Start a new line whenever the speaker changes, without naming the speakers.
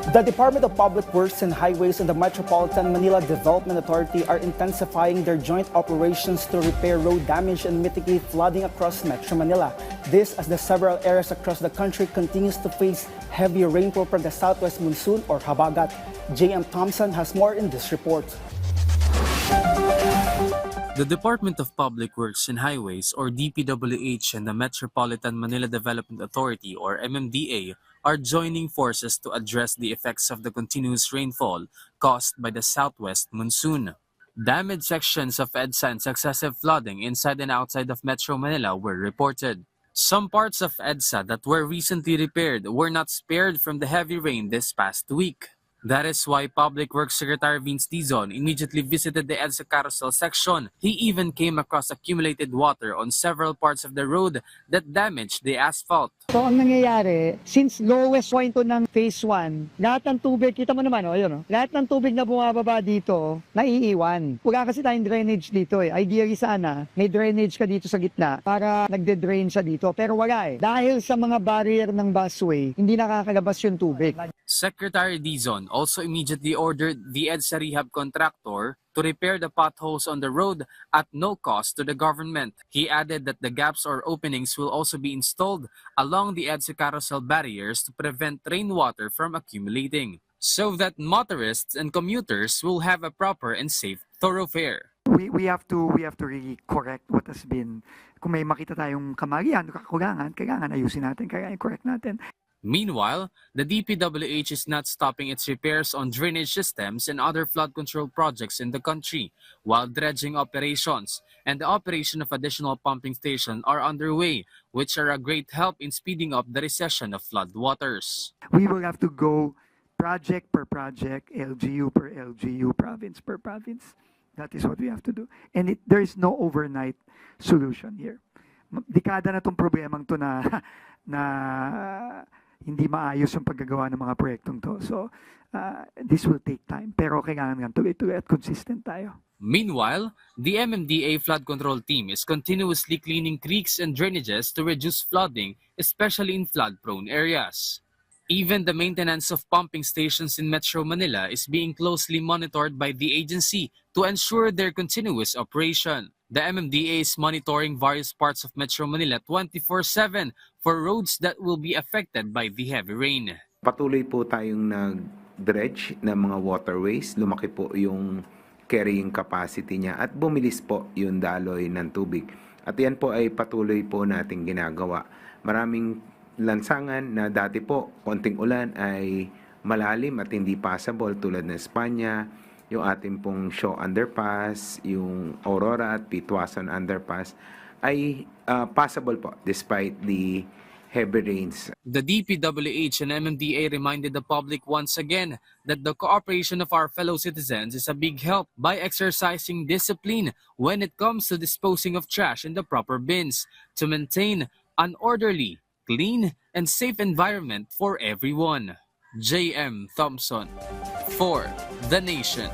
The Department of Public Works and Highways and the Metropolitan Manila Development Authority are intensifying their joint operations to repair road damage and mitigate flooding across Metro Manila. This as the several areas across the country continues to face heavy rainfall from the southwest monsoon or habagat. J.M. Thompson has more in this report.
The Department of Public Works and Highways or DPWH and the Metropolitan Manila Development Authority or MMDA are joining forces to address the effects of the continuous rainfall caused by the southwest monsoon. Damaged sections of EDSA and successive flooding inside and outside of Metro Manila were reported. Some parts of EDSA that were recently repaired were not spared from the heavy rain this past week. That is why Public Works Secretary Vince Dizon immediately visited the EDSA Carousel section. He even came across accumulated water on several parts of the road that damaged the asphalt.
So ang nangyayari, since lowest point to ng phase 1, lahat ng tubig, kita mo naman, lahat ng tubig na bumababa dito, naiiwan. Wala kasi tayong drainage dito eh. Ideally sana, may drainage ka dito sa gitna para nagde-drain siya dito. Pero wala eh. Dahil sa mga barrier ng busway, hindi nakakalabas yung tubig.
Secretary Dizon also immediately ordered the EDSA rehab contractor to repair the potholes on the road at no cost to the government. He added that the gaps or openings will also be installed along the EDSA carousel barriers to prevent rainwater from accumulating, so that motorists and commuters will have a proper and safe thoroughfare.
We have to really correct what has been. Kung may makita tayong kamalian, kakulangan, kailangan ayusin natin, kailangan correct natin.
Meanwhile, the DPWH is not stopping its repairs on drainage systems and other flood control projects in the country, while dredging operations and the operation of additional pumping stations are underway, which are a great help in speeding up the recession of flood waters.
We will have to go project per project, LGU per LGU, province per province. That is what we have to do. And there is no overnight solution here. Dekada na itong problemang to na hindi maayos yung paggagawa ng mga proyektong to. So, this will take time. Pero kailangan nga tuloy-tuloy at consistent tayo.
Meanwhile, the MMDA flood control team is continuously cleaning creeks and drainages to reduce flooding, especially in flood-prone areas. Even the maintenance of pumping stations in Metro Manila is being closely monitored by the agency to ensure their continuous operation. The MMDA is monitoring various parts of Metro Manila 24/7 for roads that will be affected by the heavy rain.
Patuloy po tayong nag-dredge ng mga waterways. Lumaki po yung carrying capacity niya at bumilis po yung daloy ng tubig. At yan po ay patuloy po nating ginagawa. Maraming lansangan na dati po konting ulan ay malalim at hindi passable tulad ng Espanya, yung ating pong Shaw Underpass, yung Aurora at Pitwason Underpass ay passable po despite the heavy rains.
The DPWH and MMDA reminded the public once again that the cooperation of our fellow citizens is a big help by exercising discipline when it comes to disposing of trash in the proper bins to maintain an orderly, clean, and safe environment for everyone. J.M. Thompson for The Nation.